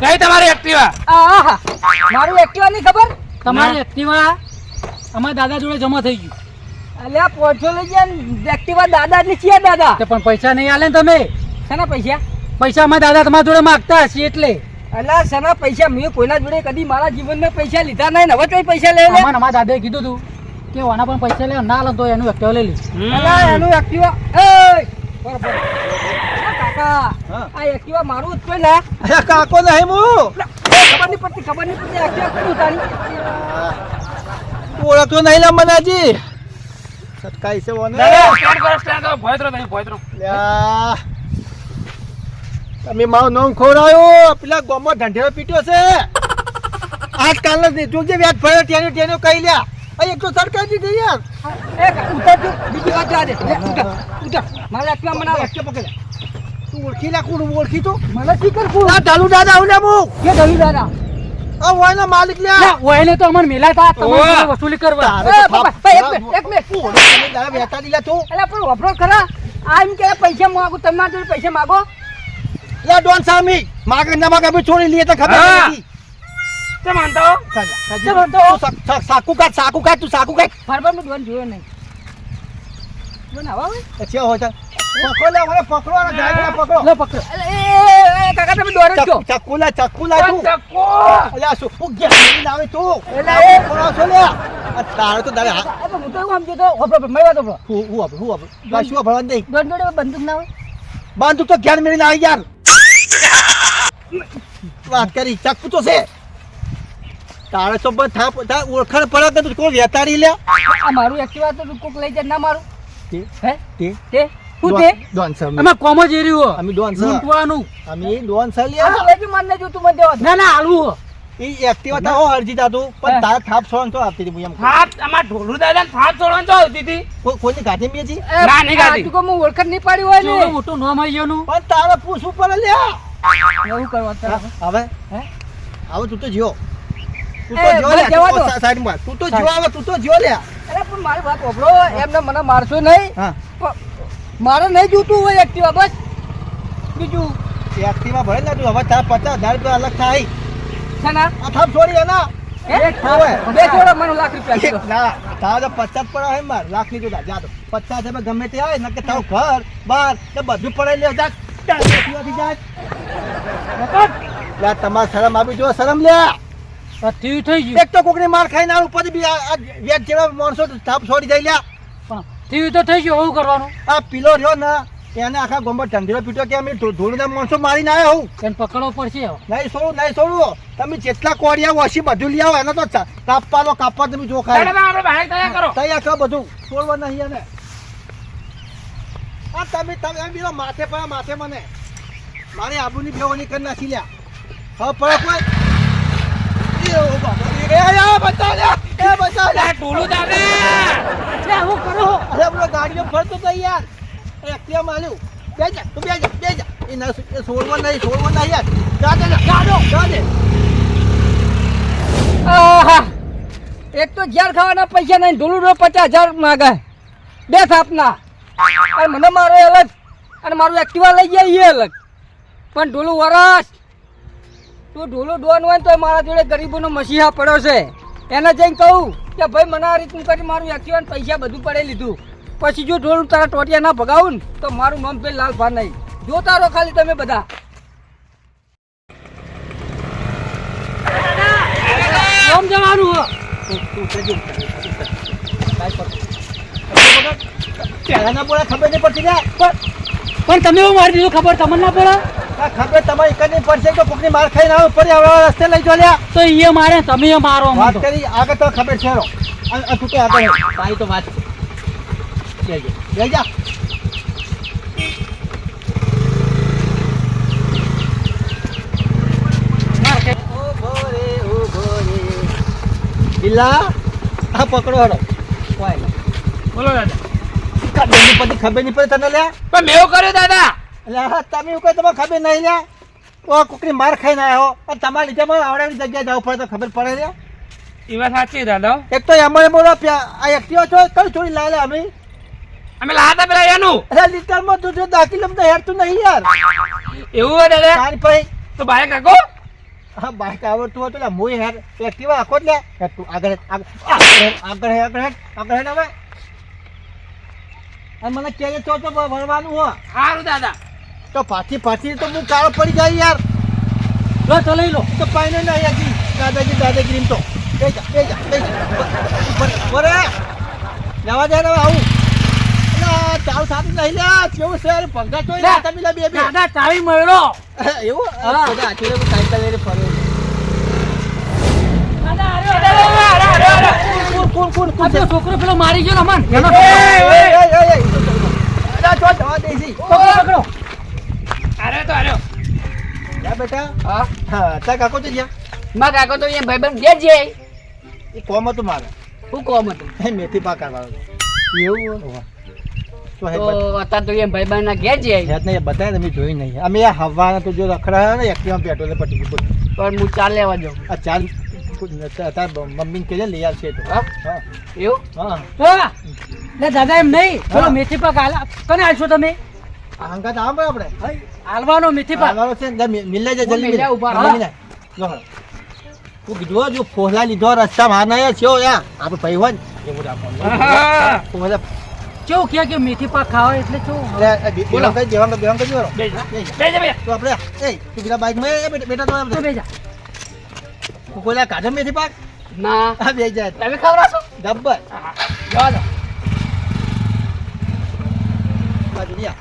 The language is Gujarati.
કઈ તમારી એક્ટિવા? આહા મારું એક્ટિવા ની ખબર? તમારી એક્ટિવા અમારા દાદા જોડે જમા થઈ ગયું. અલ્યા પોછો લઈ ગયા ને એક્ટિવા દાદા ની છે દાદા. તે પણ પૈસા નહીં આલે ને તમે. શેના પૈસા? પૈસા અમારા દાદા તમારા જોડે માંગતા હશે એટલે. અલ્યા શેના પૈસા? મેં કોઈના જોડે કદી મારા જીવનમાં પૈસા લીધા નહીં ને હવે કઈ પૈસા લે લે? અમારા દાદાએ કીધું તું કે ઓના પણ પૈસા લે ના લે તો એનું એક્ટિવા લઈ લે. અલ્યા એનું એક્ટિવા એ બરાબર કાકા આ એક્ટિવા મારું જ છે ને. અરે કાકો નહીં હું ખબર નહીં પડતી એક્ટિવા કઈ ઉતારી? ઓળખતો નહીં લા મનાજી સટકાઈ છે ઓને સ્ટેન્ડ કરો ભોય તમે ભોય લ્યા તમે મારું નામ ખોરાયો પેલા ગોમો ઢંઢેરો પીટ્યો છે આજકાલ જ તું જે વ્યાજ ભર્યો તેનો કહી લ્યા એક તો સટકાઈ દીધી યાર એ ઉતર તું બીજી વાત જા દે ઉતર મારા એક્ટિવા મને રસ્તે પકડ તું ઓળખી લા કોણ ઓળખી તો મને શીખર કોણ? આ ઢાલુ દાદા આવું લે હું કે દવી દાદા આ વાયના માલિક લ્યા ઓયને તો અમને મિલા તા તમારે વસૂલી કરવા. એ બાપા એક મિનિટ દાદા વેતા દીલા તું અલ્યા પણ વફરો ખરા આ એમ કે પૈસા માંગુ તમારા જોડે પૈસા માંગો યા ડોન સામી માગે ના માગે આપણે છોડી લઈએ તો ખબર નથી કેમ માનતો? સાકુ કાટ તું સાકુ કાટ ફરબર નું દોન જોયો નહીં દોન આવા હોય અચ્છા હોય પકડો લે મને પકડો અને ગાયના પકડો લો પકડો. એ કાકા તમે દોર જ છો ચક્કુ લા તું અલ્યા શું ઉગ્યા નહીં આવે તું એલા એ પકડો છો લે આ તારે તો દાડે હા હું તો એવું સમજ્યો તો વફરો મેં વાત વફરો હું આપણે શું ભરવા દે દોન જોડે બંદૂક ના હોય બાંધું તો ઘેર મેળીને આવી યાર વાત કરી ચક્કુ તો છે તારે તો બસ થા ઓળખાણ પડે કે તું કોઈ વેતાડી લે આ મારું એક્ટિવા તો કોક લઈ જાય ના મારું હે તે તે હું તે ડોન સામી અમે કોમો જ એર્યું અમે ડોન સા લૂંટવાનું. અમે ડોન સા આ લ્યા તો લેજો માનને જો તું મને દેવા દે. ના ના હાલવું હો. એ એક્ટિવા તા હો અરજી દાદુ પણ તારે થાપ છોડન તો આપતી હતી એમ થાપ અમાર ઢોલું દાદા થાપ છોડવાનું તો આવતી હતી. કોઈની ગાડી મેં જી એ, ના, નહીં ગાતી. આ તું હું ઓળખાણ નહીં પાડી હોય કેવડું ને મોટું નામ આવી ગયું. પણ તારે પૂછવું પડે લ્યા એવું કરવા તારે. હવે હે હવે તું તો જ્યો તું એ, તો જ્યો મને જવા દો. લે સાઈડમાં તું તો જ્યો હવે તું તો જ્યો લે અરે પણ મારી વાત ઓભળો એમને મને મારશો નહીં હા પણ મારે નહીં જોતું હોય એક્ટિવા બસ બીજું એક્ટિવા ભરે ને તું હવે તારા 50,000 રૂપિયા અલગ થાય છે ને આ થાપ છોડી એના હે? હવે. બે જોડે મને લાખ રૂપિયા કીધો. ના તારા 50 પડે હે માર લાખ ની જોડા જા દો 50 રૂપિયા ગમે તે આવે ને કે તારું ઘર બાર ને બધું પડાઈ લે જા એક્ટિવાથી જા લે તમાર શરમ આવી જો શરમ લે આ ટીવી થઈ ગયું એક તો કોકની માર ખાઈને આ ઉપર બી આ વેટ જેવા માણસો થાપ છોડી જાય લ્યા પણ ટીવી તો થઈ ગયું. શું કરવાનું? આ પીલો રહ્યો ને એને આખા ગોમ્બો ઢંઢેરો પીટો કે અમે ધૂળના માણસો મારીને આવ્યા હું એને પકડવો પડશે હવે. નહીં છોડું તમે જેટલા કોડિયા વસી બધું લઈ આવો એને તો કાપવા તમે જો ખાય દાદા આપણે બહાર તૈયાર કરો. તૈયાર કરો બધું છોડવા નહીં એને આ તમે બીજો માથે પડ્યા માથે મને મારી આબુની બેવાની કરી નાખી લ્યા હવે પડે કોઈ બચાવ લ્યા આ ઢોલું દાદા હું કરો અરે પેલો ગાડીઓ ફરતો તો યાર એક્ટિવા માલ્યું બે જા એ છોડવા નહીં યાર જા દે આહા. એક તો ઝેર ખાવાના પૈસા નહીં ઢોલું 50,000 માંગે બે થાપના અને મને મારો અલગ અને મારું એક્ટિવા લઈ જાય એ અલગ પણ ઢોલું વરસ તું ઢોલું ડોન હોય ને તો મારા જોડે ગરીબોનો મસીહા પડ્યો છે એને જઈને કહું કે ભાઈ મને આ રીતનું કરી મારું એક્ટિવા પૈસા બધું પડે લીધું પછી જો ઢોલું તારા ટોટિયા ના ભગાવું ને તો મારું નામ પેલું લાલ ભાન નહીં જોતા રહો ખાલી તમે બધા આમ જવાનું હો. પહેલાના બોલા ખબર નહીં પડતી લ્યા પણ તમે એવું મારી દીધું ખબર તમને ના પડે? ખબર તમારી એક નહીં પડશે તો કોકની માર ખાઈને આવે ફરી હવે રસ્તે લઈ જો લ્યા તો એ મારે તમે એ મારો અમને વાત તો. કરી આગળ તો ખબર છે રો તું તો આગળ તારી તો વાત જઈ જા બિલ્લા આ પકડો હડો બોલો દાદા. ખબર નહીં પડે તને લ્યા પણ મેં એવું કર્યું દાદા. એટલે હા તમે એવું કઈ તમને ખબર નહીં લ્યા તો કોકની માર ખાઈને આવ્યો અને તમારા લીધે મને આવડાની જગ્યાએ જવું પડે તો ખબર પડે લ્યા એ વાત સાચી દાદા. એક તો એમાં બોલો આ એક્ટિવા છો કઈ ચોરી લાવે અમે અમે લાતા પેલા એનું અરે લીટરમાં તું જો દાખલ તો હેરતું નહીં યાર એવું હોય દાદા તારી ભાઈ તો બાઈક રાખો. હા બાઈક આવડતું હતું ને મુઈ હેર એક્ટિવા આખો જ લે હેર તું આગળ આગળ હવે અને મને કે તો ભરવાનું હો સારું દાદા. તો પાછી તો હું કાળો પડી જાય યાર લો તો લઈ લો. તો પાઈને નહીં આજી દાદાગીરી તો બે જા બરે જવા દે ને આવું ચાવ સાથી નહીં લે કેવું છે અરે પંખા તો લે તમે લે બે દાદા ચાવી મળ્યો. એવું હા. બધા આચરે સાયકલ લઈને ફરે દાદા કોણ આ પેલો છોકરો પેલો મારી ગયો ને અમન. એનો જવા દે છી પકડો પકડો. અરે તો અરે જા બેટા હા હા તા કાકો તો જ્યાં માં કાકો તો અહીંયા ભાઈબંધ ઘેર જઈ એ કોમ હતું મારે શું કોમ હતું એ મેથી પાક કરવાનો એવું તો હે તો અત્યારે તો અહીંયા ભાઈબંધ ના ઘેર જઈ હેત ને બતાય તમે જોઈ નહીં અમે આ હવાના તો જો રખડા ને એક્ટિવા પેટ્રોલ પટી ગયું પણ હું ચાલ લેવા જાઉં આ ચાલ તાર મમ્મીને કહેજે લઈ આવશે તો હા હા એવું હા હા. લે દાદા એમ નહીં પેલો મેથી પાક કને આલશો તમે? હંગાત આમ આપણે હાલવાનો મેથી પાક. આવવાનો છે ને મિલાઈ જાય જલ્દી મિલાય ઉભા રહો. મિલાય જો તું કીધું જો ફોહલા લીધો રસ્તા માં ના છે યા આપણે ભાઈ હોય ને એવું રાખવાનું ફોહલા કેવું કે મેથી પાક ખાવા એટલે કેવું? દેવાંગ કઈ દેવાંગ કઈ જોરો બે જા બે જા. તો આપણે એ તું પેલા બાઈક માં બેટા તો તો બેજા. કોલા કાઢે મેથી પાક ના આ બે જાય તમે ખવડાવશો ડબ્બર જવા દો બાજુ લ્યા